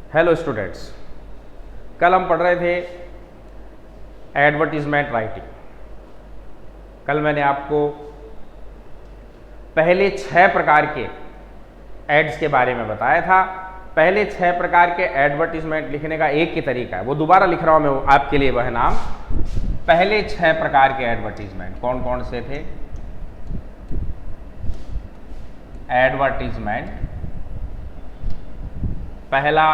Hello students, कल हम पढ़ रहे थे एडवर्टीजमेंट राइटिंग। कल मैंने आपको पहले 6 प्रकार के एड्स के बारे में बताया था। पहले 6 प्रकार के एडवर्टीजमेंट लिखने का एक ही तरीका है, वो दोबारा लिख रहा हूं मैं आपके लिए वह नाम। पहले 6 प्रकार के एडवर्टीजमेंट कौन कौन से थे? एडवर्टीजमेंट, पहला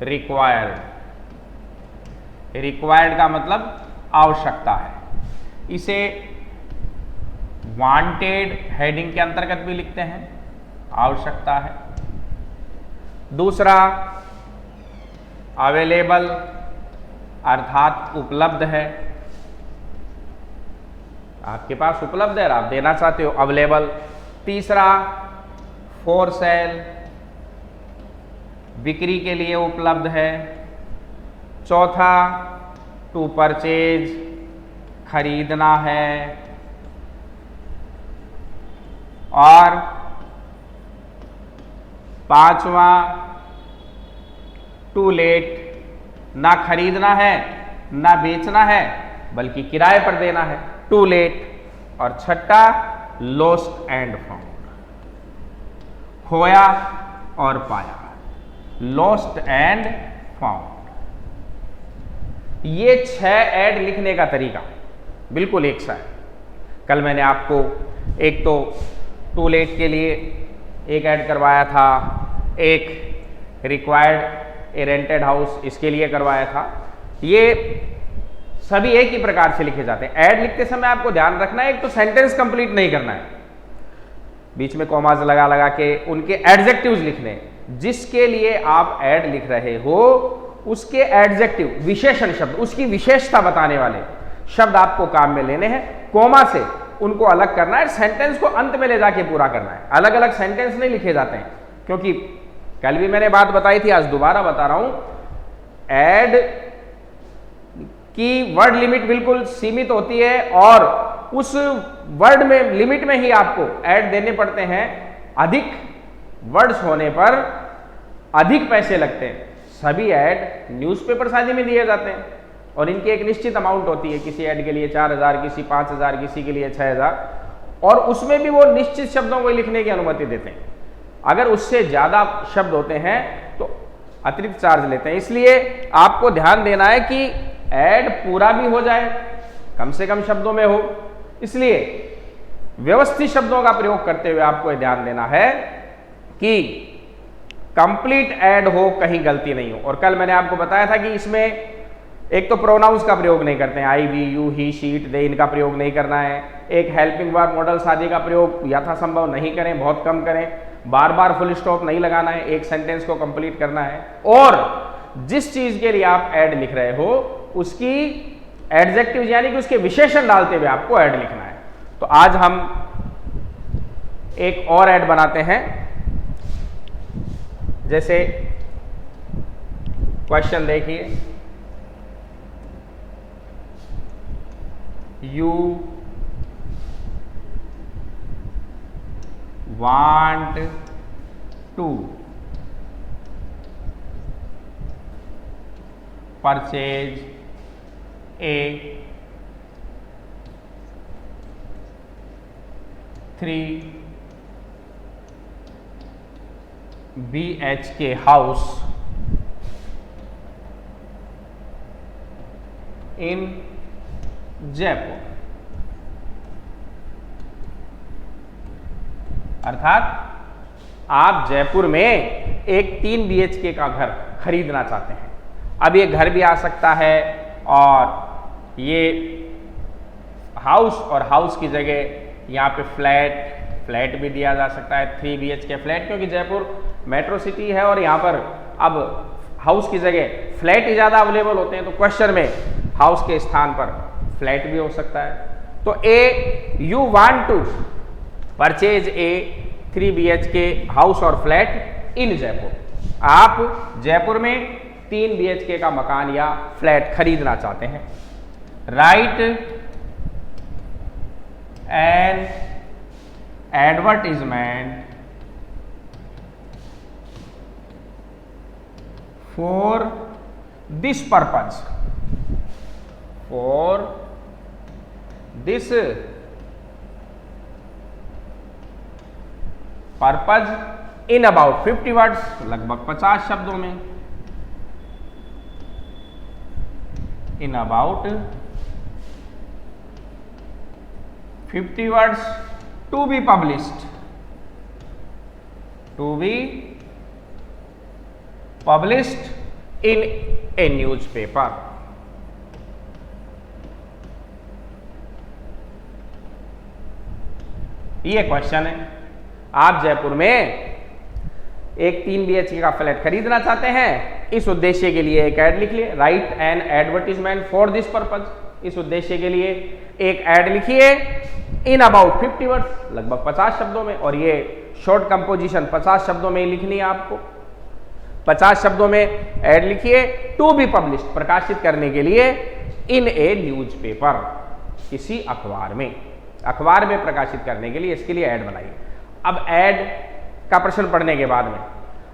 रिक्वायर्ड। रिक्वायर्ड का मतलब आवश्यकता है। इसे वांटेड हेडिंग के अंतर्गत भी लिखते हैं, आवश्यकता है। दूसरा अवेलेबल, अर्थात उपलब्ध है, आपके पास उपलब्ध है और आप देना चाहते हो, अवेलेबल। तीसरा फॉर सेल, बिक्री के लिए उपलब्ध है। चौथा टू परचेज, खरीदना है। और पांचवा टू लेट, ना खरीदना है ना बेचना है बल्कि किराए पर देना है, टू लेट। और छठा लॉस्ट एंड फाउंड, खोया और पाया, लॉस्ट एंड फाउंड। ये 6 ऐड लिखने का तरीका बिल्कुल एक सा है। कल मैंने आपको एक तो टू लेट के लिए एक ऐड करवाया था, एक रिक्वायर्ड ए रेंटेड हाउस इसके लिए करवाया था। ये सभी एक ही प्रकार से लिखे जाते हैं। ऐड लिखते समय आपको ध्यान रखना है, एक तो सेंटेंस कंप्लीट नहीं करना है, बीच में कॉमास लगा लगा के उनके एडजेक्टिव्स लिखने हैं। जिसके लिए आप ऐड लिख रहे हो उसके एडजेक्टिव, विशेषण शब्द, उसकी विशेषता बताने वाले शब्द आपको काम में लेने हैं। कोमा से उनको अलग करना है, सेंटेंस को अंत में ले जाके पूरा करना है। अलग अलग सेंटेंस नहीं लिखे जाते हैं, क्योंकि कल भी मैंने बात बताई थी, आज दोबारा बता रहा हूं। ऐड की वर्ड लिमिट बिल्कुल सीमित होती है और उस वर्ड में, लिमिट में ही आपको ऐड देने पड़ते हैं। अधिक वर्ड्स होने पर अधिक पैसे लगते हैं। सभी ऐड न्यूज़पेपर आदि में दिए जाते हैं और इनकी एक निश्चित अमाउंट होती है। किसी ऐड के लिए 4000, किसी 5000, किसी के लिए 6000, और उसमें भी वो निश्चित शब्दों को लिखने की अनुमति देते हैं। अगर उससे ज्यादा शब्द होते हैं तो अतिरिक्त चार्ज लेते हैं। इसलिए आपको ध्यान देना है कि ऐड पूरा भी हो जाए, कम से कम शब्दों में हो। इसलिए व्यवस्थित शब्दों का प्रयोग करते हुए आपको ध्यान देना है कि कंप्लीट ऐड हो, कहीं गलती नहीं हो। और कल मैंने आपको बताया था कि इसमें एक तो प्रोनाउंस का प्रयोग नहीं करते हैं, I, we, you, he, she, it, they, इनका प्रयोग नहीं करना है। एक हेल्पिंग वर्ब, मॉडल्स आदि का प्रयोग यथासंभव नहीं करें, बहुत कम करें। बार बार फुल स्टॉप नहीं लगाना है, एक सेंटेंस को कंप्लीट करना है। और जिस चीज के लिए आप ऐड लिख रहे हो उसकी एडजेक्टिव यानी कि उसके विशेषण डालते हुए आपको ऐड लिखना है। तो आज हम एक और ऐड बनाते हैं। जैसे क्वेश्चन देखिए, you want to purchase a 3 BHK house in Jaipur. अर्थात आप जयपुर में एक 3 BHK का घर खरीदना चाहते हैं। अब ये घर भी आ सकता है और ये हाउस, और हाउस की जगह यहाँ पे फ्लैट भी दिया जा सकता है, 3 BHK फ्लैट, क्योंकि जयपुर मेट्रो सिटी है और यहाँ पर अब हाउस की जगह फ्लैट ही ज़्यादा अवेलेबल होते हैं। तो क्वेश्चन में हाउस के स्थान पर फ्लैट भी हो सकता है। तो a, you want to purchase a 3 BHK house और फ्लैट इन जयपुर। आप जयपुर में 3 BHK का मकान या फ्लैट खरीदना चाहते हैं। Write an advertisement for this purpose, for this purpose in about 50 words, लगभग 50 शब्दों में, in about 50 words to be published, to be published in a newspaper. ये क्वेश्चन है। आप जयपुर में एक 3 BHK का फ्लैट खरीदना चाहते हैं, इस उद्देश्य के लिए एक ऐड लिख लिए, right an advertisement for this purpose. इस उद्देश्य के लिए एक ऐड लिखिए इन अबाउट 50 वर्ड्स, लगभग 50 शब्दों में, और ये शॉर्ट कंपोजिशन 50 शब्दों में लिखनी है आपको। 50 शब्दों में ऐड लिखिए, टू बी पब्लिश्ड, प्रकाशित करने के लिए, इन ए न्यूज़पेपर, किसी अखबार में, अखबार में प्रकाशित करने के लिए इसके लिए ऐड बनाइए। अब ऐड का प्रश्न पढ़ने के बाद में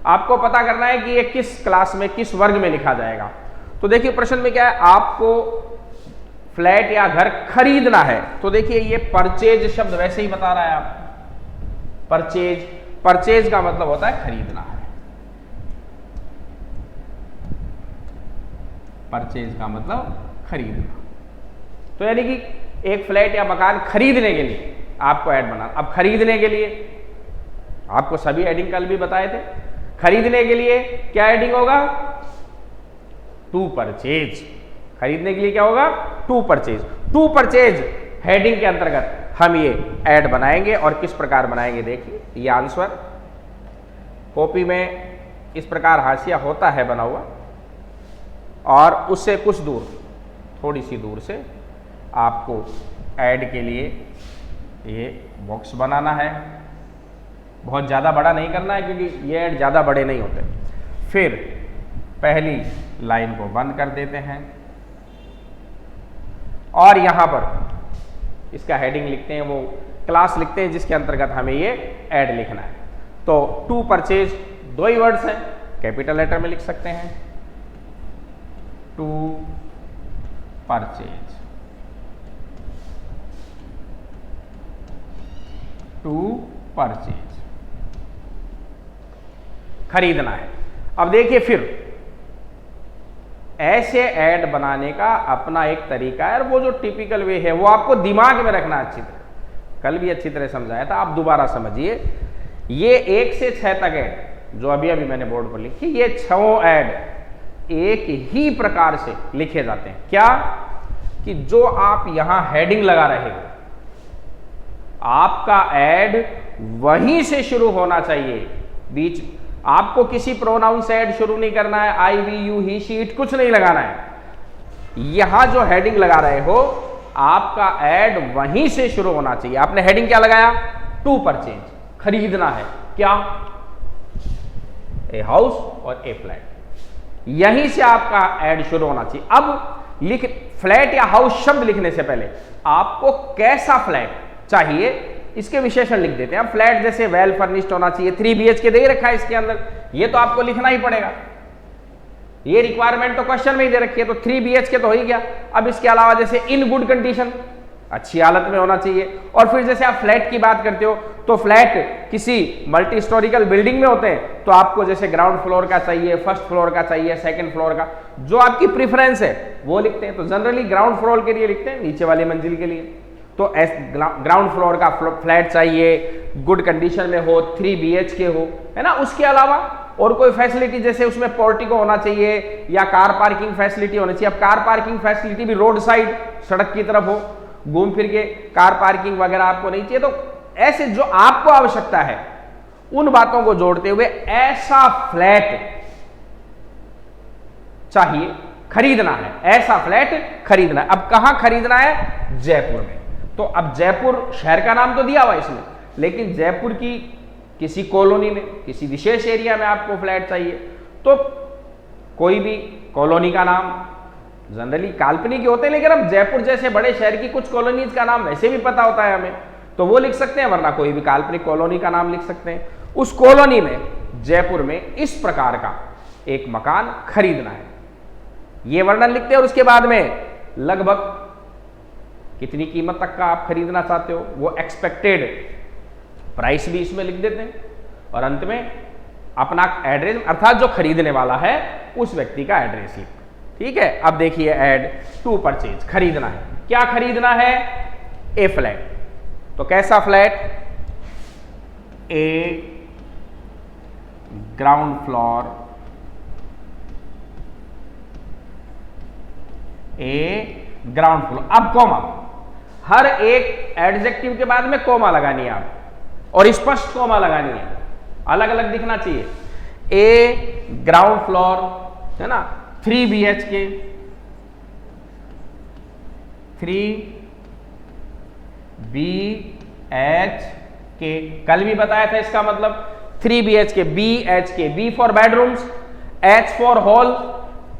आपको पता करना है कि ये किस क्लास में, किस वर्ग में लिखा जाएगा। तो देखिए प्रश्न में क्या है, आपको फ्लैट या घर खरीदना है, तो देखिए ये परचेज शब्द वैसे ही बता रहा है आपको, परचेज, परचेज का मतलब होता है खरीदना है, परचेज का मतलब खरीदना। तो यानी कि एक फ्लैट या मकान खरीदने के लिए आपको ऐड बनाना। अब खरीदने के लिए आपको सभी एडिंग कल भी बताए थे, खरीदने के लिए क्या एडिंग होगा, टू परचेज। खरीदने के लिए क्या होगा, to purchase. To purchase heading के अंतर्गत हम ये ऐड बनाएंगे, और किस प्रकार बनाएंगे देखिए। ये आंसर कॉपी में इस प्रकार हाशिया होता है बना हुआ, और उससे कुछ दूर, थोड़ी सी दूर से आपको ऐड के लिए ये बॉक्स बनाना है। बहुत ज़्यादा बड़ा नहीं करना है, क्योंकि ये ऐड ज़्यादा बड़े नहीं होते। फिर पहली लाइन को बंद कर देते हैं, और यहाँ पर इसका हेडिंग लिखते हैं, वो क्लास लिखते हैं जिसके अंतर्गत हमें ये ऐड लिखना है। तो टू परचेज 2 ही वर्ड्स हैं, कैपिटल लेटर में लिख सकते हैं, टू परचेज, टू परचेज, खरीदना है। अब देखिए फिर ऐसे ऐड बनाने का अपना एक तरीका है, और वो जो टिपिकल वे है वो आपको दिमाग में रखना अच्छी तरह। कल भी अच्छी तरह समझाया था, आप दोबारा समझिए। ये 1 से 6 तक ऐड जो अभी अभी मैंने बोर्ड पर लिखी, ये 6 ऐड एक ही प्रकार से लिखे जाते हैं। क्या कि जो आप यहां हेडिंग लगा रहे हो, आपका ऐड वहीं से शुरू होना चाहिए। बीच आपको किसी प्रोनाउन से ऐड शुरू नहीं करना है, I, we, you, he, she, it कुछ नहीं लगाना है। यहां जो हेडिंग लगा रहे हो, आपका ऐड वहीं से शुरू होना चाहिए। आपने हेडिंग क्या लगाया, टू परचेज, खरीदना है क्या, ए हाउस और ए फ्लैट। यहीं से आपका ऐड शुरू होना चाहिए। अब फ्लैट या हाउस शब्द लिखने से पहले आपको कैसा फ्लैट चाहिए इसके विशेषण लिख देते हैं। अब फ्लैट जैसे वेल फर्निश्ड होना चाहिए, 3 BHK दे रखा है इसके अंदर, ये तो आपको लिखना ही पड़ेगा, ये रिक्वायरमेंट तो क्वेश्चन में ही दे रखी है, तो 3 BHK तो हो ही गया। अब इसके अलावा जैसे इन गुड कंडीशन, अच्छी हालत में होना चाहिए। और फिर जैसे आप फ्लैट की बात करते हो, तो फ्लैट किसी मल्टी हिस्टोरिकल बिल्डिंग में होते हैं, तो आपको जैसे ग्राउंड फ्लोर का चाहिए, फर्स्ट फ्लोर का चाहिए, सेकंड फ्लोर का, जो आपकी प्रीफरेंस है वो लिखते हैं। तो जनरली ग्राउंड फ्लोर के लिए लिखते हैं, नीचे वाली मंजिल के लिए। तो ग्राउंड फ्लोर का फ्लैट चाहिए, गुड कंडीशन में हो, 3 BHK हो, है ना। उसके अलावा और कोई फैसिलिटी, जैसे उसमें पोर्टिको होना चाहिए या कार पार्किंग फैसिलिटी होनी चाहिए। अब कार पार्किंग फैसिलिटी भी रोड साइड, सड़क की तरफ हो, घूम फिर के कार पार्किंग वगैरह आपको नहीं चाहिए। तो ऐसे जो आपको आवश्यकता है उन बातों को जोड़ते हुए ऐसा फ्लैट चाहिए, खरीदना है, ऐसा फ्लैट खरीदना है। अब कहां खरीदना है, जयपुर में। तो अब जयपुर शहर का नाम तो दिया हुआ इसमें, लेकिन जयपुर की किसी कॉलोनी में, किसी विशेष एरिया में आपको फ्लैट चाहिए, तो कोई भी कॉलोनी का नाम, जनरली काल्पनिक होते हैं, लेकिन अब जयपुर जैसे बड़े शहर की कुछ कॉलोनीज का नाम वैसे भी पता होता है हमें, तो वो लिख सकते हैं, वरना कोई भी काल्पनिक कॉलोनी का नाम लिख सकते हैं। उस कॉलोनी में, जयपुर में, इस प्रकार का एक मकान खरीदना है, ये वर्णन लिखते हैं और उसके बाद में लगभग कितनी कीमत तक का आप खरीदना चाहते हो वो एक्सपेक्टेड प्राइस भी इसमें लिख देते हैं, और अंत में अपना एड्रेस अर्थात जो खरीदने वाला है उस व्यक्ति का एड्रेस लिखते हैं। ठीक है, अब देखिए ऐड टू परचेज, खरीदना है, क्या खरीदना है? ए फ्लैट। तो कैसा फ्लैट? ए ग्राउंड फ्लोर, ए ग्राउंड फ्लोर। अब कॉमा, हर एक एडजेक्टिव के बाद में कॉमा लगानी है आप, और स्पष्ट कॉमा लगानी है, अलग अलग दिखना चाहिए। ए ग्राउंड फ्लोर है ना, 3 BHK, 3 BHK, कल भी बताया था इसका मतलब 3 BHK, BHK, B for bedrooms, H for hall,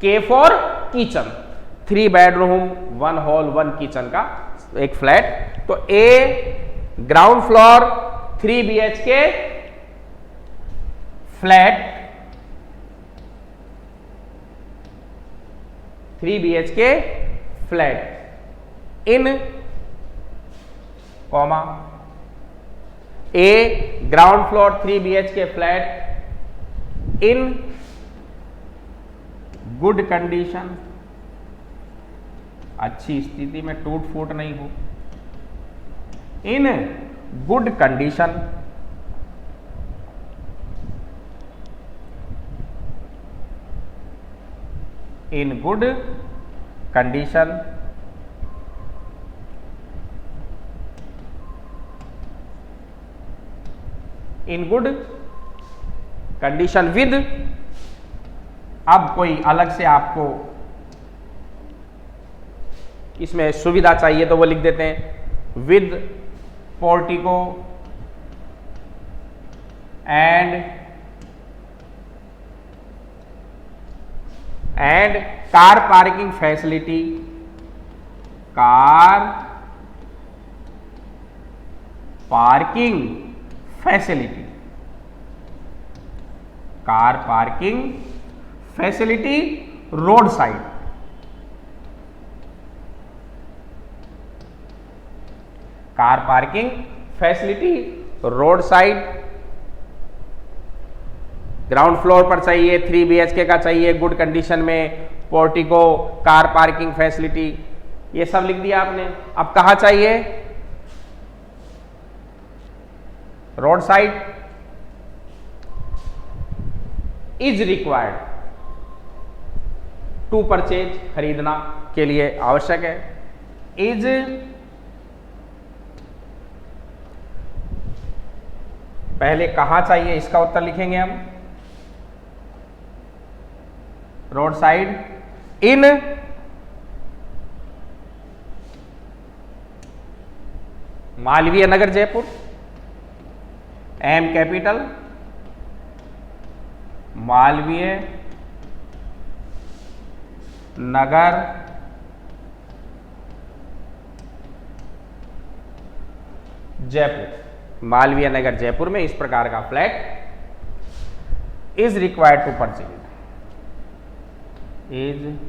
K for kitchen, 3 bedroom 1 hall 1 kitchen का एक फ्लैट। तो a ground floor 3 BHK flat, 3 BHK flat in comma, a ground floor 3 BHK flat in good condition, अच्छी स्थिति में, टूट फूट नहीं हो, in good condition, in good condition, in good condition with, अब कोई अलग से आपको इसमें सुविधा चाहिए तो वो लिख देते हैं with portico and car parking facility, car parking facility, car parking facility road side, car parking facility road side, ground floor पर चाहिए, 3 BHK का चाहिए, गुड कंडीशन में, पोर्टिको, कार पार्किंग फैसिलिटी, ये सब लिख दिया आपने। अब कहाँ चाहिए? Road side, is required to purchase, खरीदना के लिए आवश्यक है, इज पहले कहाँ चाहिए इसका उत्तर लिखेंगे हम, road side in Malviya Nagar Jaipur, M capital, Malviya Nagar Jaipur, Malviya Nagar Jaipur में इस प्रकार का flat is required to purchase, is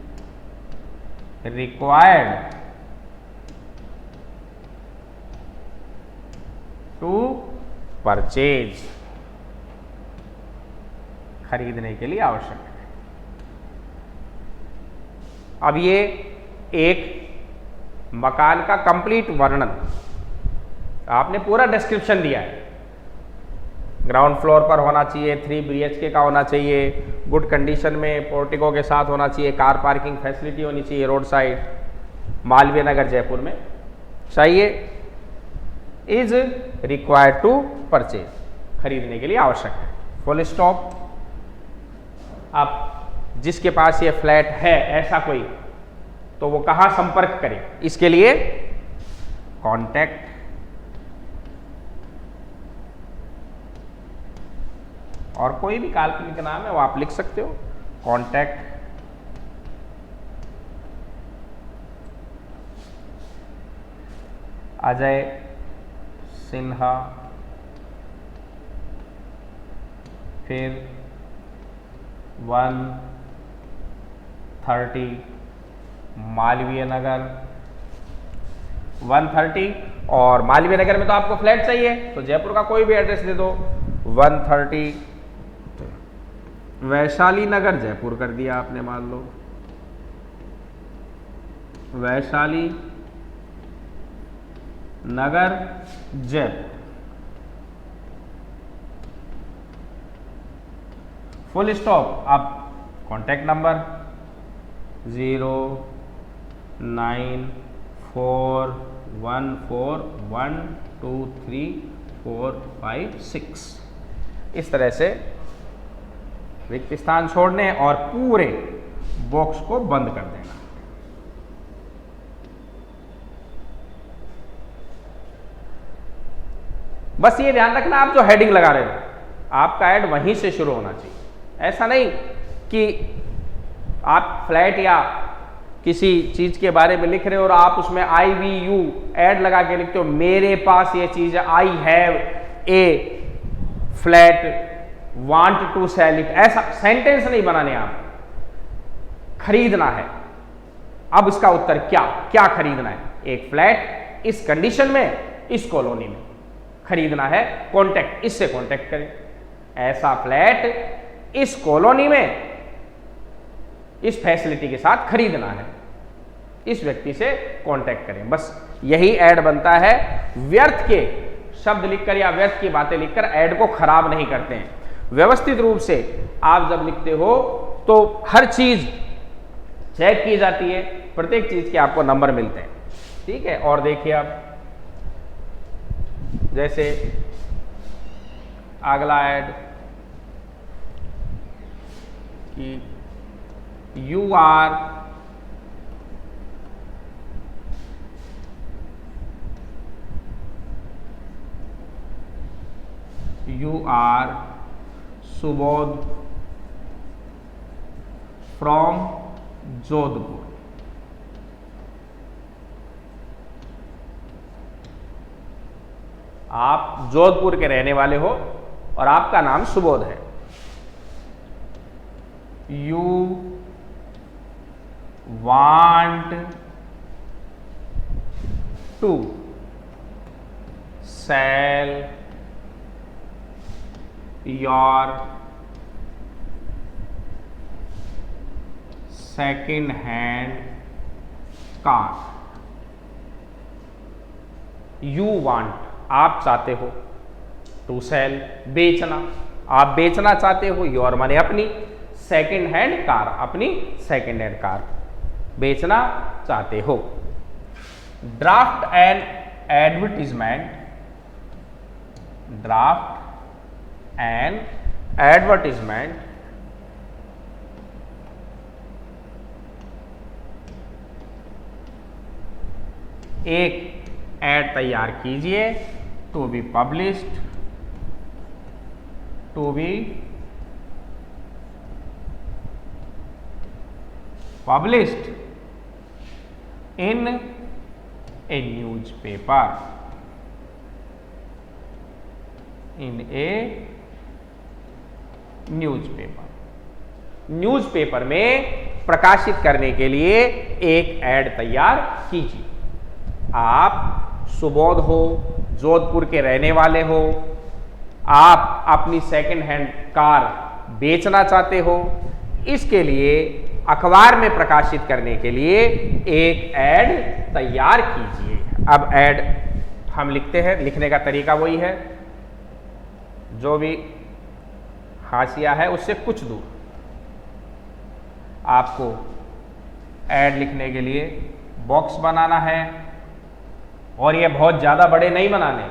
required to purchase, खरीदने के लिए आवश्यक है। अब ये एक मकान का कंप्लीट वर्णन, आपने पूरा डिस्क्रिप्शन दिया है, ग्राउंड फ्लोर पर होना चाहिए, 3 BHK का होना चाहिए, गुड कंडीशन में, पोर्टिको के साथ होना चाहिए, कार पार्किंग फैसिलिटी होनी चाहिए रोड साइड, मालवीय नगर जयपुर में चाहिए, इज रिक्वायर्ड टू परचेज, खरीदने के लिए आवश्यक है, फुल स्टॉप। आप जिसके पास ये फ्लैट है ऐसा कोई, तो वो कहाँ संपर्क करे, इसके लिए कॉन्टैक्ट, और कोई भी काल्पनिक नाम है वो आप लिख सकते हो, कॉन्टैक्ट अजय सिन्हा, फिर 130 मालवीय नगर 130। और मालवीय नगर में तो आपको फ्लैट चाहिए, तो जयपुर का कोई भी एड्रेस दे दो। 130 वैशाली नगर जयपुर कर दिया आपने, मान लो वैशाली नगर जयपुर। Full stop. अब कॉन्टैक्ट नंबर 09414123456। इस तरह से रिक्त स्थान छोड़ने और पूरे बॉक्स को बंद कर देना। बस ये ध्यान रखना, आप जो हेडिंग लगा रहे हो आपका ऐड वहीं से शुरू होना चाहिए। ऐसा नहीं कि आप फ्लैट या किसी चीज के बारे में लिख रहे हो और आप उसमें IVU ऐड लगा के लिखते हो, मेरे पास ये चीज है, I have a flat want to sell it. ऐसा सेंटेंस नहीं बनाने, आप खरीदना है। अब इसका उत्तर क्या क्या खरीदना है? एक फ्लैट इस कंडीशन में, इस कॉलोनी में खरीदना है। कॉन्टैक्ट, इससे कॉन्टैक्ट करें। ऐसा फ्लैट इस कॉलोनी में इस फैसिलिटी के साथ खरीदना है, इस व्यक्ति से कांटेक्ट करें। बस यही ऐड बनता है। व्यर्थ के शब्द लिखकर या व्यर्थ की बातें लिखकर ऐड को खराब नहीं करते हैं। व्यवस्थित रूप से आप जब लिखते हो तो हर चीज चेक की जाती है, प्रत्येक चीज के आपको नंबर मिलते हैं। ठीक है। और देखिए आप, जैसे अगला ऐड कि you are Subodh from Jodhpur. आप जोधपुर के रहने वाले हो और आपका नाम सुबोध है। You want to sell your second hand car. You want, आप चाहते हो, टू सेल बेचना, आप बेचना चाहते हो, योर माने अपनी, सेकेंड हैंड कार, अपनी सेकेंड हैंड कार बेचना चाहते हो। Draft and advertisement, draft and advertisement एक ऐड तैयार कीजिए, to be published, to be published in a newspaper, in a newspaper. Newspaper में प्रकाशित करने के लिए एक ऐड तैयार कीजिए। आप सुबोध हो, जोधपुर के रहने वाले हो, आप अपनी सेकंड हैंड कार बेचना चाहते हो, इसके लिए अखबार में प्रकाशित करने के लिए एक ऐड तैयार कीजिए। अब ऐड हम लिखते हैं, लिखने का तरीका वही है, जो भी हाशिया है उससे कुछ दूर। आपको ऐड लिखने के लिए बॉक्स बनाना है, और ये बहुत ज़्यादा बड़े नहीं बनाने,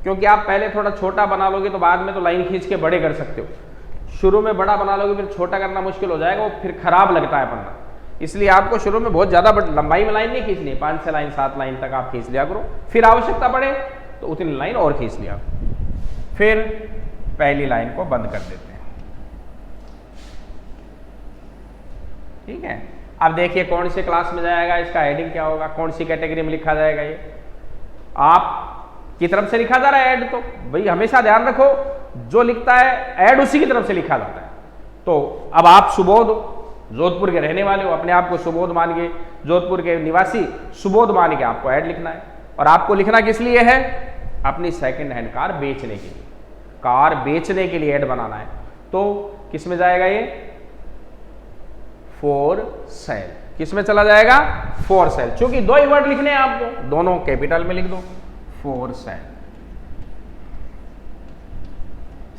क्योंकि आप पहले थोड़ा छोटा बना लोगे तो बाद में तो लाइन खींच के बड़े कर सकते हो। शुरू में बड़ा बना लोगे फिर छोटा करना मुश्किल हो जाएगा, वो फिर खराब लगता है पन्ना। इसलिए आपको शुरू में बहुत ज़्यादा लंबाई में लाइन नहीं खींचनी, 5 लाइन 7 लाइन तक आप खींच लिया करो, फिर आवश्यकता पड़े तो उतनी लाइन और खींच लिया। फिर पहली लाइन को बंद कर देते हैं। ठीक है। अब देखिए कौन सी क्लास में जाएगा, इसका हेडिंग क्या होगा, कौन सी कैटेगरी में लिखा जाएगा। ये आप की तरफ से लिखा जा रहा है ऐड, तो भाई हमेशा ध्यान रखो जो लिखता है ऐड उसी की तरफ से लिखा जाता है। तो अब आप सुबोध जोधपुर के रहने वाले हो, अपने आप को सुबोध मान के, जोधपुर के निवासी सुबोध मान के आपको ऐड लिखना है। और आपको लिखना किस लिए है? अपनी सेकंड हैंड कार बेचने के लिए, कार बेचने के लिए ऐड बनाना है। तो किस में जाएगा ये? For sale. किस में चला जाएगा? For sale. क्योंकि दो ही वर्ड लिखने हैं आपको, दोनों कैपिटल में लिख दो, फॉर सेल।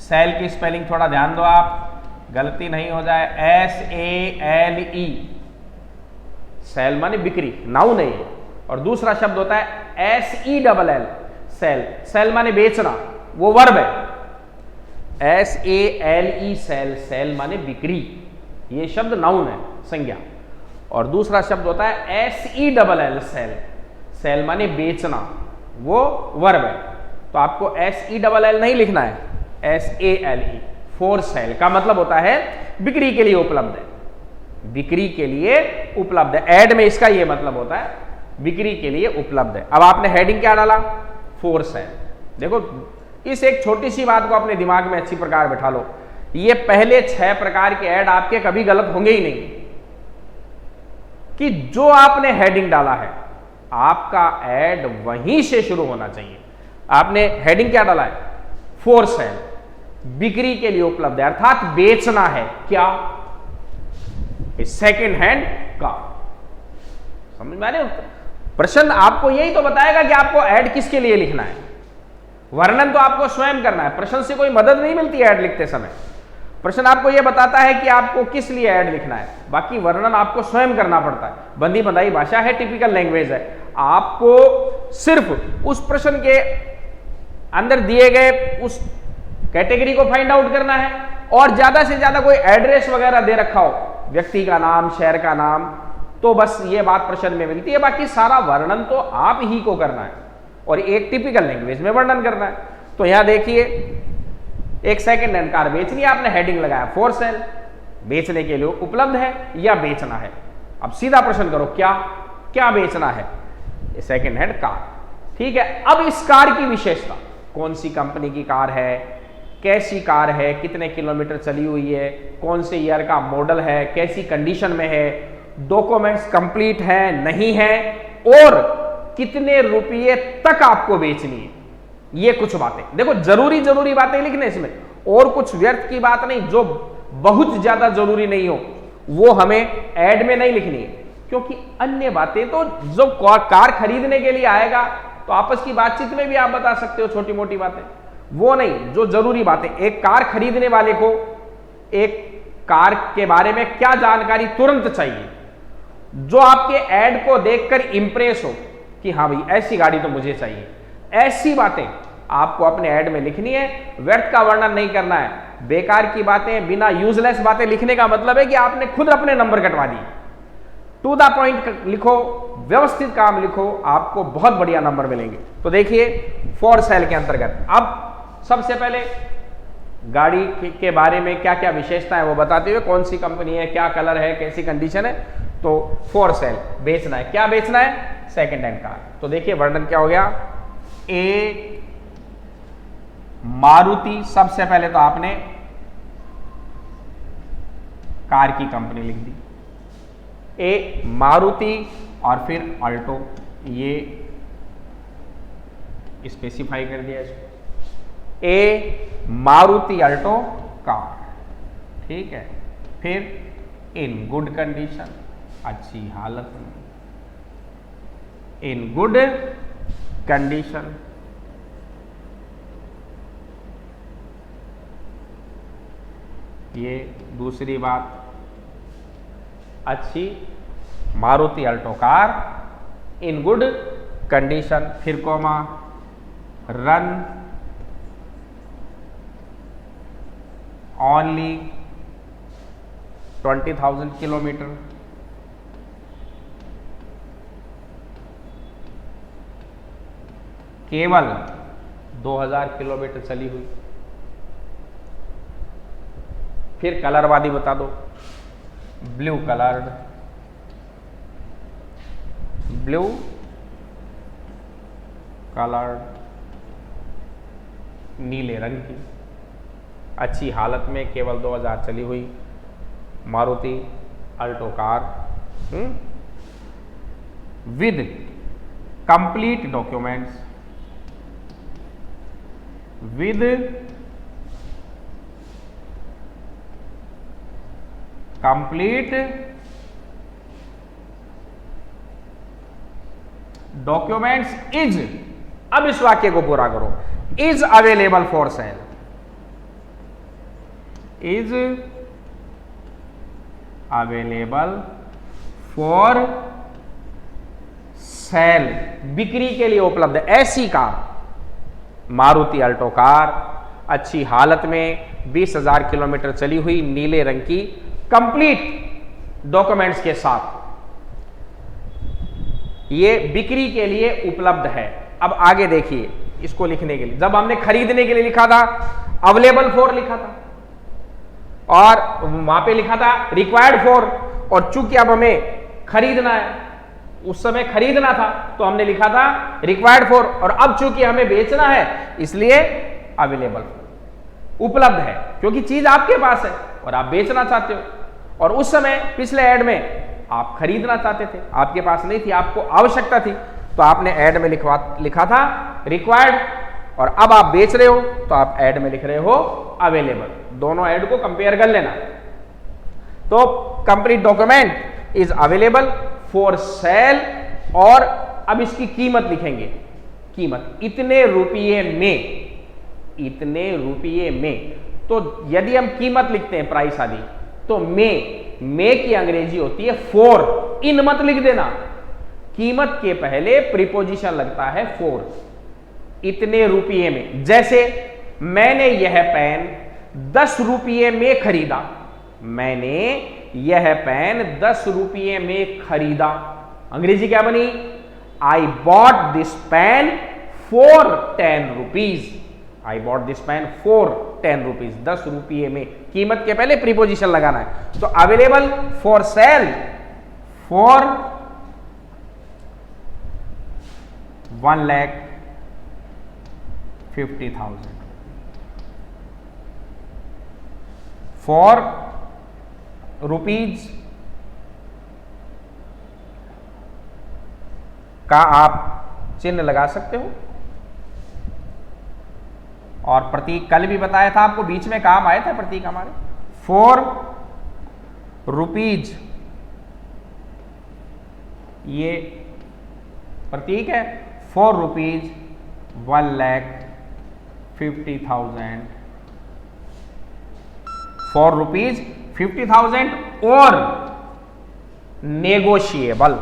सेल की स्पेलिंग थोड़ा ध्यान दो आप, गलती नहीं हो जाए। SALE, सेल माने बिक्री, नाउन है ये। और दूसरा शब्द होता है SELL, सेल। सेल माने बेचना, वो वर्ब है। SALE, सेल, सेल माने बिक्री, ये शब्द नाउन है, संज्ञा। और दूसरा शब्द होता है SELL, सेल, सेल माने बेचना, वो वर्ब है। तो आपको SELL नहीं लिखना है, SALE। फॉर सेल का मतलब होता है बिक्री के लिए उपलब्ध है, बिक्री के लिए उपलब्ध है। ऐड में इसका ये मतलब होता है बिक्री के लिए उपलब्ध है। अब आपने हेडिंग क्या डाला? For sale. देखो, इस एक छोटी सी बात को अपने दिमाग में अच्छी प्रकार बैठा लो, ये पहले 6 प्रकार के ऐड आपके कभी गलत होंगे ही नहीं। कि जो आपने हेडिंग डाला है, आपका ऐड वहीं से शुरू होना चाहिए। आपने हेडिंग क्या डाला है? फॉर सेल, बिक्री के लिए उपलब्ध है, अर्थात बेचना है। क्या? Second hand car. समझ में आ रहे हो? प्रश्न आपको यही तो बताएगा कि आपको ऐड किसके लिए लिखना है। वर्णन तो आपको स्वयं करना है, प्रश्न से कोई मदद नहीं मिलती है ऐड लिखते समय। प्रश्न आपको यह बताता है कि आपको किस लिए ऐड लिखना है, बाकी वर्णन आपको स्वयं करना पड़ता है। बंदी बंधाई भाषा है, टिपिकल लैंग्वेज है। आपको सिर्फ उस प्रश्न के अंदर दिए गए उस कैटेगरी को फाइंड आउट करना है, और ज्यादा से ज्यादा कोई एड्रेस वगैरह दे रखा हो, व्यक्ति का नाम, शहर का नाम, तो बस ये बात प्रश्न में मिलती है। बाकी सारा वर्णन तो आप ही को करना है, और एक टिपिकल लैंग्वेज में वर्णन करना है। तो यहां देखिए, एक सेकंड हैंड कार बेचनी है, आपने हेडिंग लगाया फॉर सेल, बेचने के लिए उपलब्ध है या बेचना है। अब सीधा प्रश्न करो, क्या क्या बेचना है? Second hand car. ठीक है, अब इस कार की विशेषता, कौन सी कंपनी की कार है, कैसी कार है, कितने किलोमीटर चली हुई है, कौन से ईयर का मॉडल है, कैसी कंडीशन में है, डॉक्यूमेंट्स कंप्लीट है नहीं है, और कितने रुपये तक आपको बेचनी है। ये कुछ बातें देखो, जरूरी बातें लिखने इसमें, और कुछ व्यर्थ की बात नहीं, जो बहुत ज्यादा जरूरी नहीं हो वो हमें ऐड में नहीं लिखनी है। क्योंकि अन्य बातें तो जो कार खरीदने के लिए आएगा तो आपस की बातचीत में भी आप बता सकते हो, छोटी मोटी बातें, वो नहीं, जो जरूरी बातें। एक कार खरीदने वाले को एक कार के बारे में क्या जानकारी तुरंत चाहिए, जो आपके ऐड को देखकर इंप्रेस हो कि हाँ भाई ऐसी गाड़ी तो मुझे चाहिए। ऐसी बातें आपको अपने ऐड में लिखनी है, व्यर्थ का वर्णन नहीं करना है। बेकार की बातें, बिना यूजलेस बातें लिखने का मतलब है कि आपने खुद अपने नंबर कटवा दिए। टू द पॉइंट लिखो, व्यवस्थित काम लिखो, आपको बहुत बढ़िया नंबर मिलेंगे। तो देखिए, फॉर सेल के अंतर्गत अब सबसे पहले गाड़ी के बारे में क्या क्या विशेषता है वो बताते हुए, कौन सी कंपनी है, क्या कलर है, कैसी कंडीशन है। तो फॉर सेल, बेचना है। क्या बेचना है? Second hand car. तो देखिए वर्णन क्या हो गया। ए मारुति, सबसे पहले तो आपने कार की कंपनी लिख दी, ए मारुति, और फिर अल्टो, ये स्पेसिफाई कर दिया इसको, ए मारुति अल्टो कार। ठीक है, फिर इन गुड कंडीशन, अच्छी हालत में, इन गुड कंडीशन। ये दूसरी बात, अच्छी Maruti Alto car in good condition, फिर कोमा, रन ओनली 20,000 किलोमीटर, केवल 2000 किलोमीटर चली हुई। फिर कलर वाली बता दो, ब्लू कलर्ड, ब्लू कलर्ड, नीले रंग की, अच्छी हालत में, केवल 2000 चली हुई। Maruti Alto car with complete documents, with complete documents is, अब इस वाक्य को पूरा करो, is available for sale, is available for sale, बिक्री के लिए उपलब्ध है। ऐसी कार मारुति अल्टो कार अच्छी हालत में 20,000 किलोमीटर चली हुई, नीले रंग की, कंप्लीट डॉक्यूमेंट्स के साथ, ये बिक्री के लिए उपलब्ध है। अब आगे देखिए, इसको लिखने के लिए, जब हमने खरीदने के लिए लिखा था अवेलेबल फॉर लिखा था, और वहां पे लिखा था रिक्वायर्ड फॉर, और चूंकि अब हमें खरीदना है, उस समय खरीदना था तो हमने लिखा था रिक्वायर्ड फॉर, और अब चूंकि हमें बेचना है इसलिए अवेलेबल, उपलब्ध है, क्योंकि चीज आपके पास है और आप बेचना चाहते हो। और उस समय पिछले ऐड में आप खरीदना चाहते थे, आपके पास नहीं थी, आपको आवश्यकता थी, तो आपने ऐड में लिखा था रिक्वायर्ड, और अब आप बेच रहे हो तो आप ऐड में लिख रहे हो अवेलेबल। दोनों ऐड को कंपेयर कर लेना। तो complete document is available for sale, और अब इसकी कीमत लिखेंगे, कीमत इतने रुपये में, इतने रुपये में। तो यदि हम कीमत लिखते हैं प्राइस आदि, तो मे की अंग्रेजी होती है फॉर, इन मत लिख देना, कीमत के पहले प्रीपोजिशन लगता है फॉर, इतने रुपये में। जैसे मैंने यह पेन 10 रुपये में खरीदा, मैंने यह पेन 10 रुपये में खरीदा, अंग्रेजी क्या बनी? I bought this pen for 10 rupees, I bought this pen for 10 rupees, 10 रुपये में, कीमत के पहले प्रीपोजिशन लगाना है। तो available for sale for 1,50,000, for rupees का आप चिन्ह लगा सकते हो, और प्रतीक कल भी बताया था आपको, बीच में काम आए थे प्रतीक हमारे। फॉर रुपीज, ये प्रतीक है, फॉर रुपीज 1,50,000, फॉर रुपीज 50,000 और नेगोशिएबल,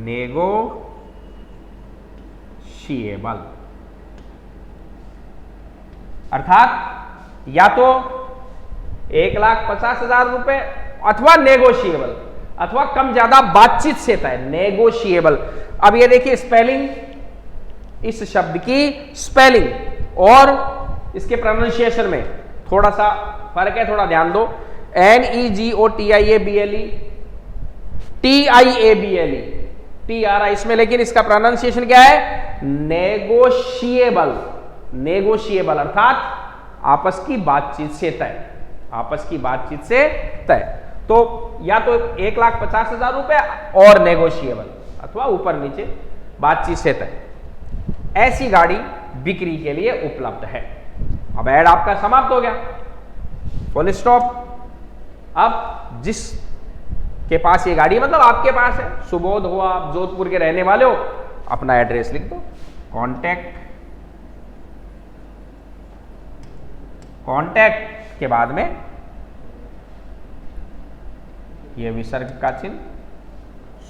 नेगोशिएबल अर्थात या तो 1,50,000 रुपए, अथवा नेगोशिएबल, अथवा कम ज्यादा बातचीत से तय, नेगोशिएबल। अब ये देखिए स्पेलिंग, इस शब्द की स्पेलिंग और इसके प्रोनाउंसिएशन में थोड़ा सा फर्क है, थोड़ा ध्यान दो। NEGOTIABLE, TIABLE, TRI इसमें, लेकिन इसका प्रोनाउंसिएशन क्या है? नेगोशिएबल, नेगोशिएबल अर्थात आपस की बातचीत से तय, आपस की बातचीत से तय। तो या तो 1,50,000 रुपए और नेगोशिएबल, अथवा ऊपर नीचे बातचीत से तय, ऐसी गाड़ी बिक्री के लिए उपलब्ध है। अब ऐड आपका समाप्त हो गया, फुल स्टॉप। अब जिस के पास ये गाड़ी, मतलब आपके पास है, सुबोध हो, आप जोधपुर के रहने वाले हो, अपना एड्रेस लिख दो, कॉन्टैक्ट, कॉन्टैक्ट के बाद में ये विसर्ग का चिन्ह,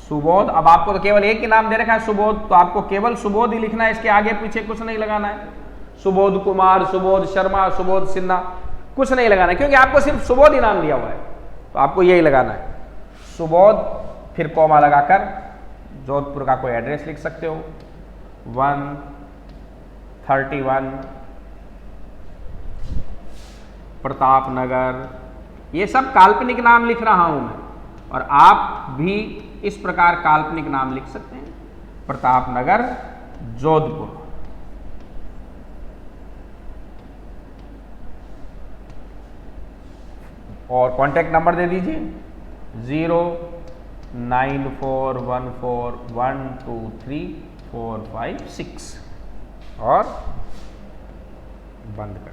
सुबोध। अब आपको तो केवल एक ही नाम दे रखा है सुबोध, तो आपको केवल सुबोध ही लिखना है, इसके आगे पीछे कुछ नहीं लगाना है। सुबोध कुमार, सुबोध शर्मा, सुबोध सिन्हा, कुछ नहीं लगाना है, क्योंकि आपको सिर्फ सुबोध ही नाम दिया हुआ है, तो आपको यही लगाना है, सुबोध, फिर कॉमा लगाकर जोधपुर का कोई एड्रेस लिख सकते हो, 131 प्रताप नगर। ये सब काल्पनिक नाम लिख रहा हूं मैं, और आप भी इस प्रकार काल्पनिक नाम लिख सकते हैं, प्रताप नगर जोधपुर। और कॉन्टैक्ट नंबर दे दीजिए 09414123456 और बंद कर।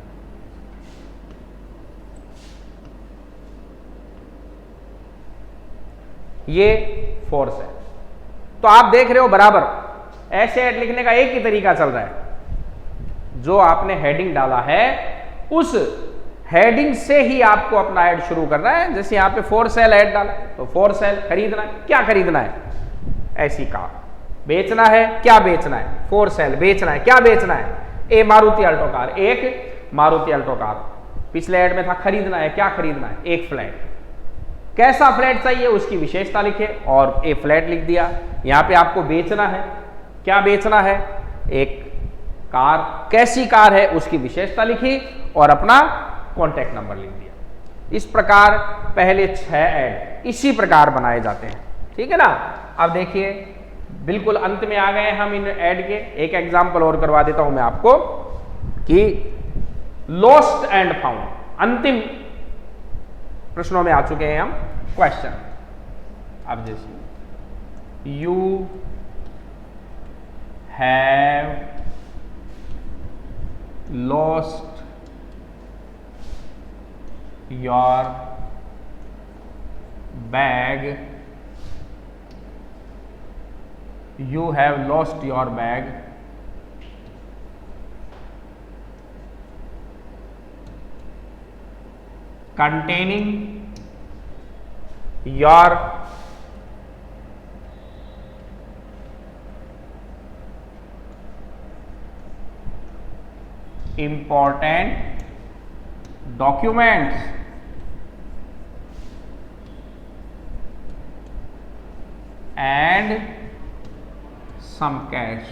ये फोर्स है। तो आप देख रहे हो बराबर ऐसे ऐड लिखने का एक ही तरीका चल रहा है, जो आपने हेडिंग डाला है उस हेडिंग से ही आपको अपना ऐड शुरू करना है। जैसे यहां पे फॉर सेल ऐड डाला तो फॉर सेल खरीदना है, क्या खरीदना है, ऐसी कार बेचना है, क्या बेचना है, फॉर सेल बेचना है, क्या बेचना है, ए मारुति अल्टो कार, एक मारुति अल्टो कार। पिछले ऐड में था खरीदना है, क्या खरीदना है, एक फ्लैट। कैसा फ्लैट चाहिए उसकी विशेषता लिखे और ए फ्लैट लिख दिया। यहां पे आपको बेचना है, क्या बेचना है, एक कार, कैसी कार है उसकी विशेषता लिखी और अपना कॉन्टैक्ट नंबर लिख दिया। इस प्रकार पहले 6 ऐड इसी प्रकार बनाए जाते हैं, ठीक है ना। अब देखिए बिल्कुल अंत में आ गए हम इन ऐड के। एक एग्जांपल और करवा देता हूं मैं आपको कि लॉस्ट एंड फाउंड, अंतिम प्रश्नों में आ चुके हैं हम क्वेश्चन। अब जैसे you have lost your bag, you have lost your bag containing your important documents and some cash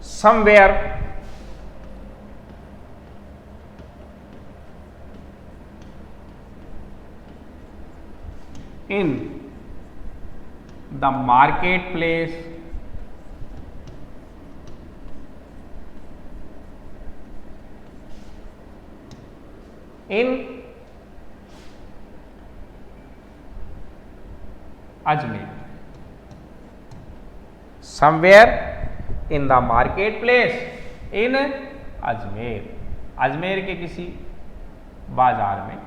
somewhere in the marketplace in Ajmer, somewhere in the marketplace in Ajmer, Ajmer के किसी बाजार में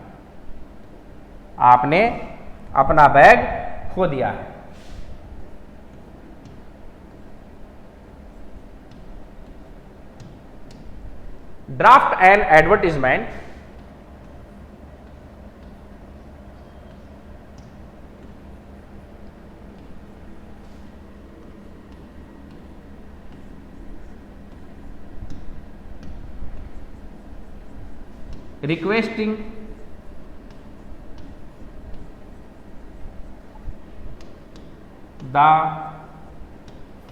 आपने अपना बैग खो दिया है। Draft an advertisement requesting the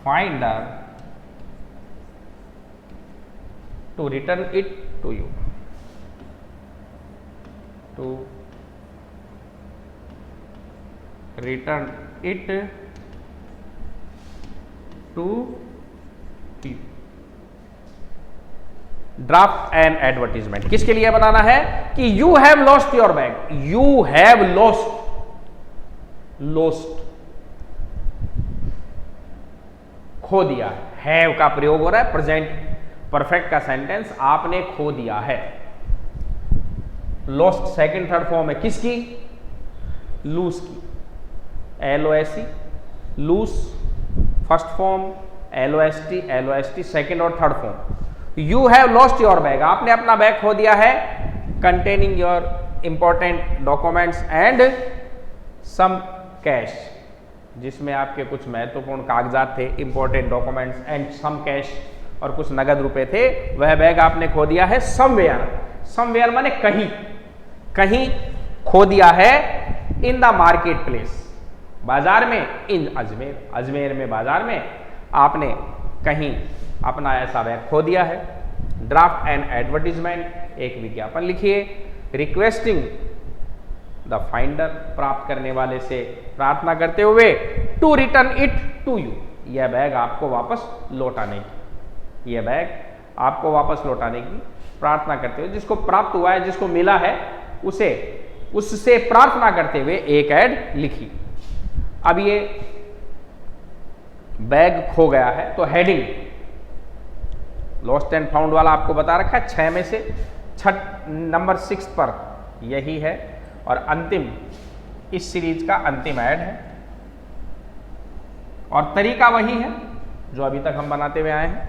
finder to return it to you, to return it to you। Draft an advertisement किसके लिए बनाना है कि you have lost your bag, you have lost खो दिया, हैव का प्रयोग हो रहा है, प्रेजेंट परफेक्ट का सेंटेंस, आपने खो दिया है। लॉस्ट सेकंड थर्ड फॉर्म है किसकी, लूज की, LOSE lose first form, LOST second और third form. You have lost your bag, आपने अपना बैग खो दिया है, containing your important documents and some cash, जिसमें आपके कुछ महत्वपूर्ण कागजात थे, important documents and some cash, और कुछ नगद रुपए थे, वह बैग आपने खो दिया है समवेयर, समवेयर माने कहीं, कहीं खो दिया है, इन द मार्केट प्लेस, बाजार में, इन अजमेर, अजमेर में बाजार में आपने कहीं अपना ऐसा बैग खो दिया है। ड्राफ्ट एन एडवर्टीजमेंट, एक विज्ञापन लिखिए, रिक्वेस्टिंग द फाइंडर, प्राप्त करने वाले से प्रार्थना करते हुए, to return it to you, यह बैग आपको वापस लौटाने की, यह बैग आपको वापस लौटाने की प्रार्थना करते हुए, जिसको प्राप्त हुआ है, जिसको मिला है, उसे उससे प्रार्थना करते हुए एक ऐड लिखी। अब ये बैग खो गया है तो हेडिंग लॉस्ट एंड फाउंड वाला आपको बता रखा है, 6 में से नंबर 6 पर यही है और अंतिम इस सीरीज का अंतिम ऐड है और तरीका वही है जो अभी तक हम बनाते हुए आए हैं।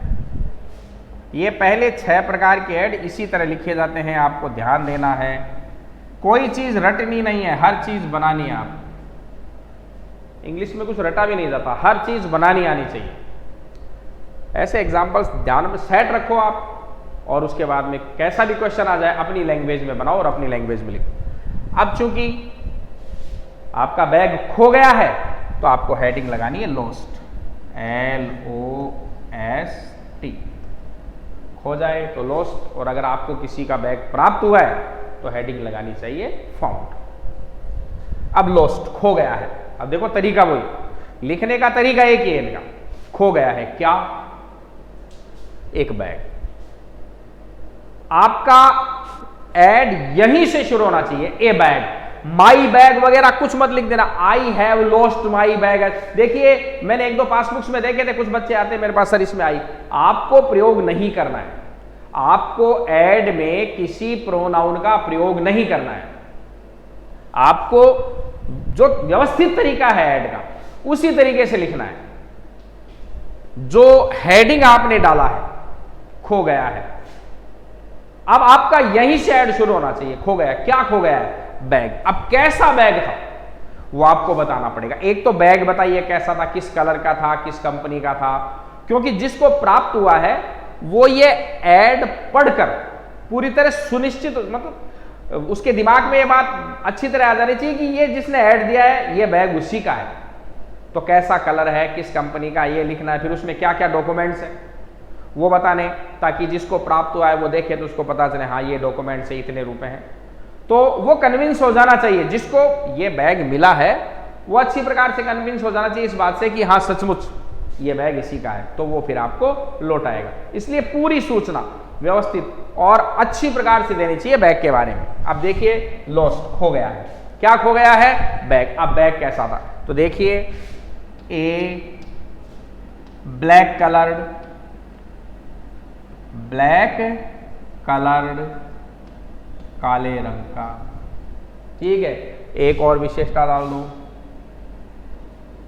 ये पहले 6 प्रकार के ऐड इसी तरह लिखे जाते हैं, आपको ध्यान देना है। कोई चीज रटनी नहीं है, हर चीज बनानी है। आप इंग्लिश में कुछ रटा भी नहीं जाता, हर चीज बनानी आनी चाहिए। ऐसे एग्जाम्पल्स ध्यान में सेट रखो आप, और उसके बाद में कैसा भी क्वेश्चन आ जाए अपनी लैंग्वेज में बनाओ और अपनी लैंग्वेज में लिखो। अब चूंकि आपका बैग खो गया है तो आपको हेडिंग लगानी है लॉस्ट, LOST। खो जाए तो लॉस्ट, और अगर आपको किसी का बैग प्राप्त हुआ है तो हेडिंग लगानी चाहिए फाउंड। अब लॉस्ट खो गया है, अब देखो तरीका वही, लिखने का तरीका एक ही है इनका। खो गया है क्या? एक बैग। आपका ऐड यहीं से शुरू होना चाहिए, ए बैग, माई बैग वगैरह कुछ मत लिख देना, I have lost my bag. देखिए मैंने 1-2 पासबुक्स में देखे थे, कुछ बच्चे आते मेरे पास, सर इसमें आई। आपको प्रयोग नहीं करना है, आपको ऐड में किसी प्रोनाउन का प्रयोग नहीं करना है। आपको जो व्यवस्थित तरीका है ऐड का, उसी तरीके से लिखना है। जो हेडिंग आपने डाला है, खो गया है, अब आपका यहीं से ऐड शुरू होना चाहिए। खो गया, क्या खो गया है? बैग। अब कैसा बैग था वो आपको बताना पड़ेगा। एक तो बैग बताइए कैसा था, किस कलर का था, किस कंपनी का था, क्योंकि जिसको प्राप्त हुआ है वो ये ऐड पढ़कर पूरी तरह सुनिश्चित, मतलब उसके दिमाग में ये बात अच्छी तरह आ जानी चाहिए कि ये जिसने ऐड दिया है ये बैग उसी का है। तो कैसा कलर है, किस कंपनी का, ये लिखना है। फिर उसमें क्या क्या डॉक्यूमेंट्स है वो बताने, ताकि जिसको प्राप्त हुआ है वो देखे तो उसको पता चले हाँ ये डॉक्यूमेंट्स है, इतने रुपए हैं। तो वो कन्विंस हो जाना चाहिए, जिसको ये बैग मिला है वो अच्छी प्रकार से कन्विंस हो जाना चाहिए इस बात से कि हाँ सचमुच ये बैग इसी का है, तो वो फिर आपको लौटाएगा। इसलिए पूरी सूचना व्यवस्थित और अच्छी प्रकार से देनी चाहिए बैग के बारे में। अब देखिए लॉस्ट, खो गया है, क्या खो गया है? बैग। अब बैग कैसा था तो देखिए, ए ब्लैक कलर्ड, काले रंग का, ठीक है। एक और विशेषता डाल दो,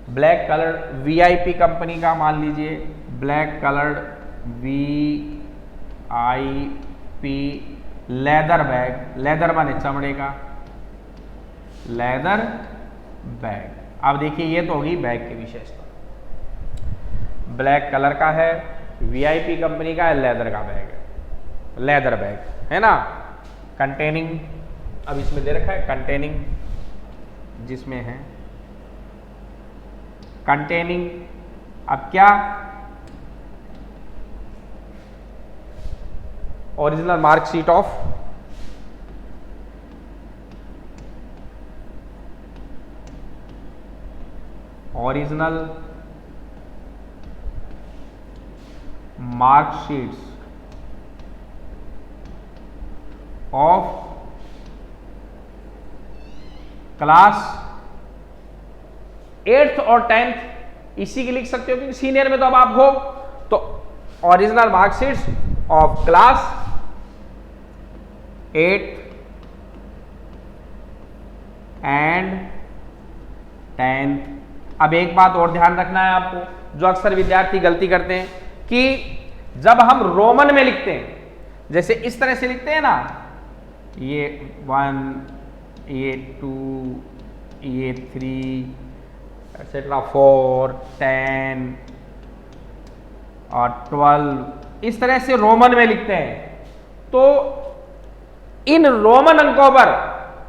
ब्लैक कलर्ड, VIP कंपनी का मान लीजिए, black coloured VIP leather bag, leather माने चमड़े का, लेदर बैग। अब देखिए ये तो होगी बैग की विशेषता, ब्लैक कलर का है, VIP कंपनी का है, लेदर का बैग है, लेदर बैग है ना। कंटेनिंग, अब इसमें दे रखा है कंटेनिंग, जिसमें है कंटेनिंग। अब क्या? Original marksheet of marksheets of class 8th और 10th, इसी की लिख सकते हो क्योंकि सीनियर में तो अब आप हो। तो original marksheets of class 8th and 10th। अब एक बात और ध्यान रखना है आपको, जो अक्सर विद्यार्थी गलती करते हैं कि जब हम रोमन में लिखते हैं, जैसे इस तरह से लिखते हैं ना, ये 1, ये 2, ये 3 एक्सेट्रा 4, 10 और 12, इस तरह से रोमन में लिखते हैं। तो इन रोमन अंकों पर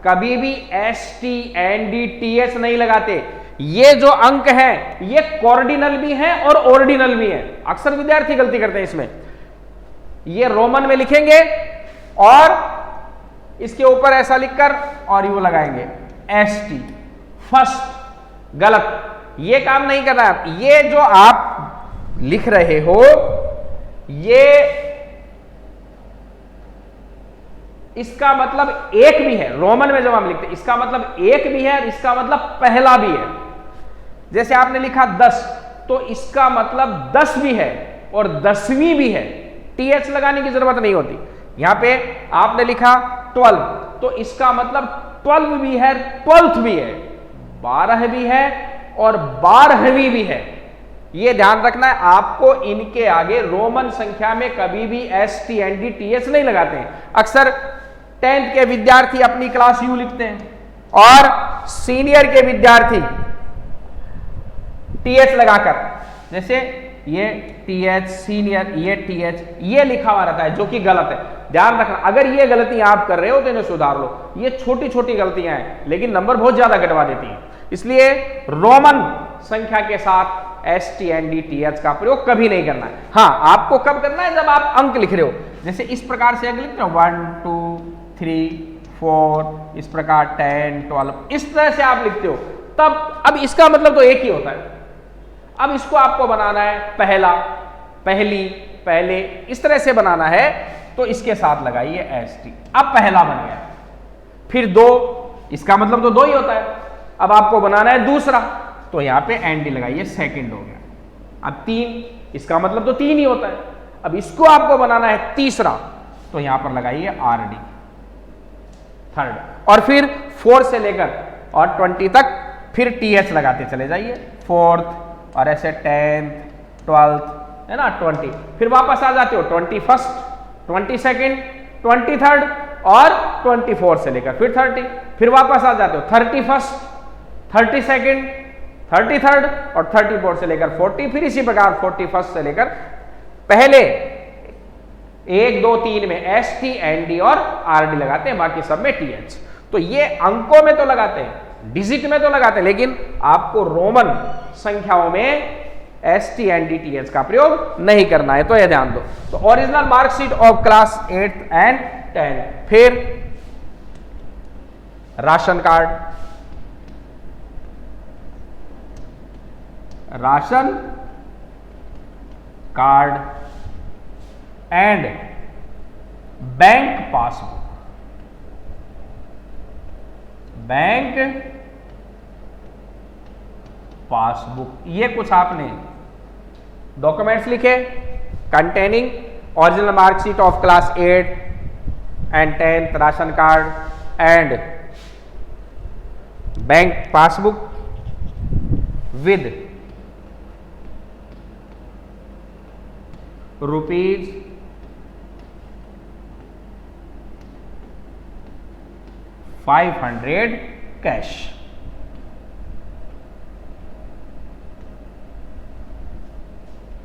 कभी भी ST, ND, TH नहीं लगाते। ये जो अंक हैं ये कॉर्डिनल भी हैं और ऑर्डिनल भी हैं। अक्सर विद्यार्थी गलती करते हैं इसमें, ये रोमन में लिखेंगे और इसके ऊपर ऐसा लिखकर और यू लगाएंगे ST, फर्स्ट। गलत, ये काम नहीं करना है। ये जो आप लिख रहे हो ये इसका मतलब एक भी है, रोमन में जब हम लिखते हैं इसका मतलब एक भी है और इसका मतलब पहला भी है। जैसे आपने लिखा 10 तो इसका मतलब 10 भी है और 10वीं भी है, टीएच लगाने की जरूरत नहीं होती। यहां पे आपने लिखा 12 तो इसका मतलब 12 भी है, 12th भी है, 12 भी है और 12वीं भी है। यह ध्यान रखना है आपको, इनके आगे रोमन संख्या में कभी भी ST ND TH नहीं लगाते हैं। अक्सर 10th के विद्यार्थी अपनी क्लास यू लिखते हैं और सीनियर के विद्यार्थी TH लगाकर, जैसे ये TH सीनियर, ये TH, ये लिखा हुआ रहता है जो कि गलत है। ध्यान रखना, अगर ये गलतियां आप कर रहे हो तो इन्हें सुधार लो। ये छोटी छोटी गलतियां हैं लेकिन नंबर बहुत ज्यादा घटवा देती हैं। इसलिए रोमन संख्या के साथ ST ND TH का प्रयोग कभी नहीं करना है। हाँ, आपको कब करना है, जब आप अंक लिख रहे हो। जैसे इस प्रकार से अंक लिखते हो 1 2 3 4, इस प्रकार 10 12, इस तरह से आप लिखते हो तब। अब इसका मतलब तो एक ही होता है। अब इसको आपको बनाना है पहला, पहली, पहले, इस तरह से बनाना है तो इसके साथ लगाइए ST। अब पहला बन गया। फिर 2, इसका मतलब तो 2 ही होता है। अब आपको बनाना है दूसरा तो यहां पे ND लगाइए, सेकंड हो गया। अब 3, इसका मतलब तो 3 ही होता है। अब इसको आपको बनाना है तीसरा तो यहां पर लगाइए RD, थर्ड। और फिर 4 से लेकर और 20 तक फिर TH लगाते चले जाइए, 4th और ऐसे 10th 12th, है ना, 20। फिर वापस आ जाते हो 21st 22nd 23rd और 24 से लेकर फिर 30, फिर वापस आ जाते हो 31st 32nd 33rd और 34 से लेकर 40, फिर इसी प्रकार 41st से लेकर पहले 1 2 3 में ST ND और RD लगाते हैं, बाकी सब में TH। तो ये अंकों में तो लगाते हैं, डिजिट में तो लगाते हैं, लेकिन आपको रोमन संख्याओं में ST ND TH का प्रयोग नहीं करना है, तो यह ध्यान दो। तो original marksheet of class 8th and 10th, फिर ration card, ration card and bank passbook. Bank passbook, ये कुछ आपने डॉक्यूमेंट्स लिखे containing original marksheet of class 8 and 10th, ration card and bank passbook with rupees 500 cash.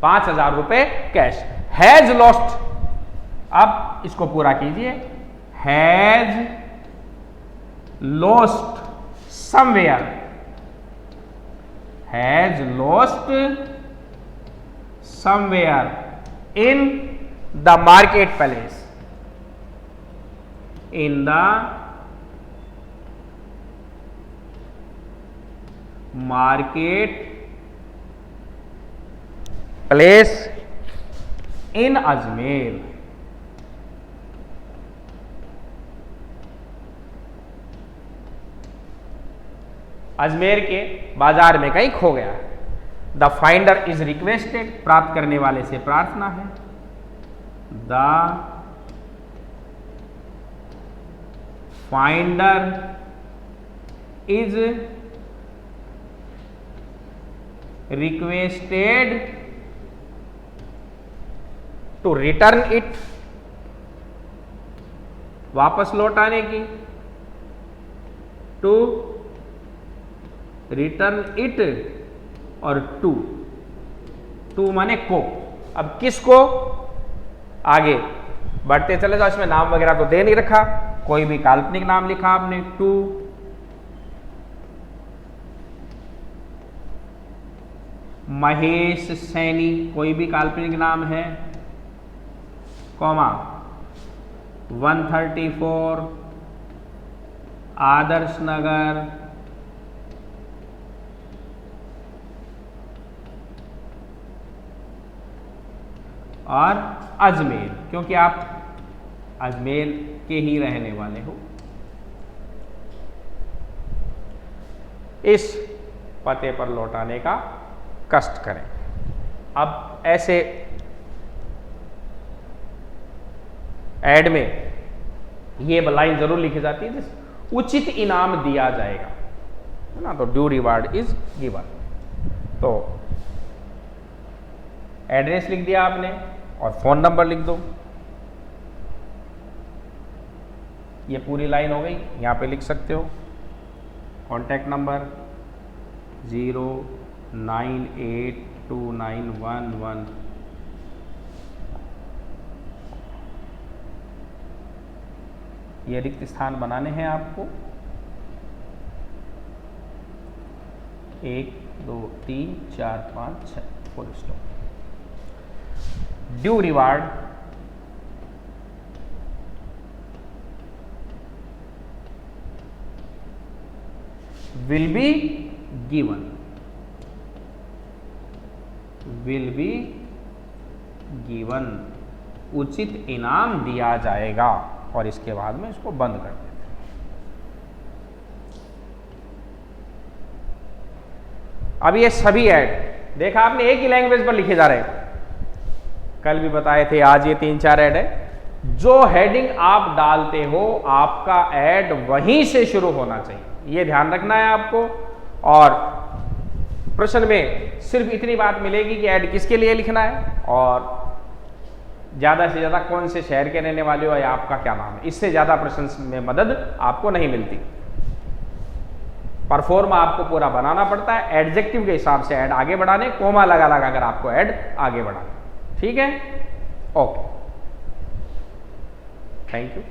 ₹5,000 cash. Has lost, अब इसको पूरा कीजिए, has lost somewhere, has lost somewhere in the market place, in the market place in Ajmer। Ajmer के बाजार में कहीं खो गया। द फाइंडर इज रिक्वेस्टेड, प्राप्त करने वाले से प्रार्थना है। The finder is requested to return it, वापस लौटाने की, टू रिटर्न इट और टू माने को। अब किसको, आगे बढ़ते चले जाओ, इसमें नाम वगैरह तो दे नहीं रखा, कोई भी काल्पनिक नाम लिखा आपने, टू महेश सैनी, कोई भी काल्पनिक नाम है, कॉमा 134 आदर्श नगर और अजमेर, क्योंकि आप अजमेर के ही रहने वाले हो, इस पते पर लौटाने का कष्ट करें। अब ऐसे ऐड में ये लाइन जरूर लिखी जाती है, उचित इनाम दिया जाएगा, है ना, तो ड्यू रिवार्ड इज गिवन। तो एड्रेस लिख दिया आपने और फोन नंबर लिख दो, ये पूरी लाइन हो गई। यहां पे लिख सकते हो कॉन्टैक्ट नंबर 0982911। ये रिक्त स्थान बनाने हैं आपको, 1 2 3 4 5 6 full stop. Due reward will be given, will be given, उचित इनाम दिया जाएगा। और इसके बाद में इसको बंद कर देते हैं। अब ये सभी ऐड देखा आपने एक ही लैंग्वेज पर लिखे जा रहे हैं, कल भी बताए थे, आज ये 3-4 ऐड है। जो हेडिंग आप डालते हो आपका ऐड वहीं से शुरू होना चाहिए, ये ध्यान रखना है आपको। और प्रश्न में सिर्फ इतनी बात मिलेगी कि ऐड किसके लिए लिखना है और ज़्यादा से ज़्यादा कौन से शहर के रहने वाले हो या आपका क्या नाम है। इससे ज़्यादा प्रश्न में मदद आपको नहीं मिलती। परफॉर्म आपको पूरा बनाना पड़ता है, एडजेक्टिव के हिसाब से ऐड आगे बढ़ाने, कोमा लगा लगा कर आपको ऐड आगे बढ़ाना। ठीक है, ओके, थैंक यू।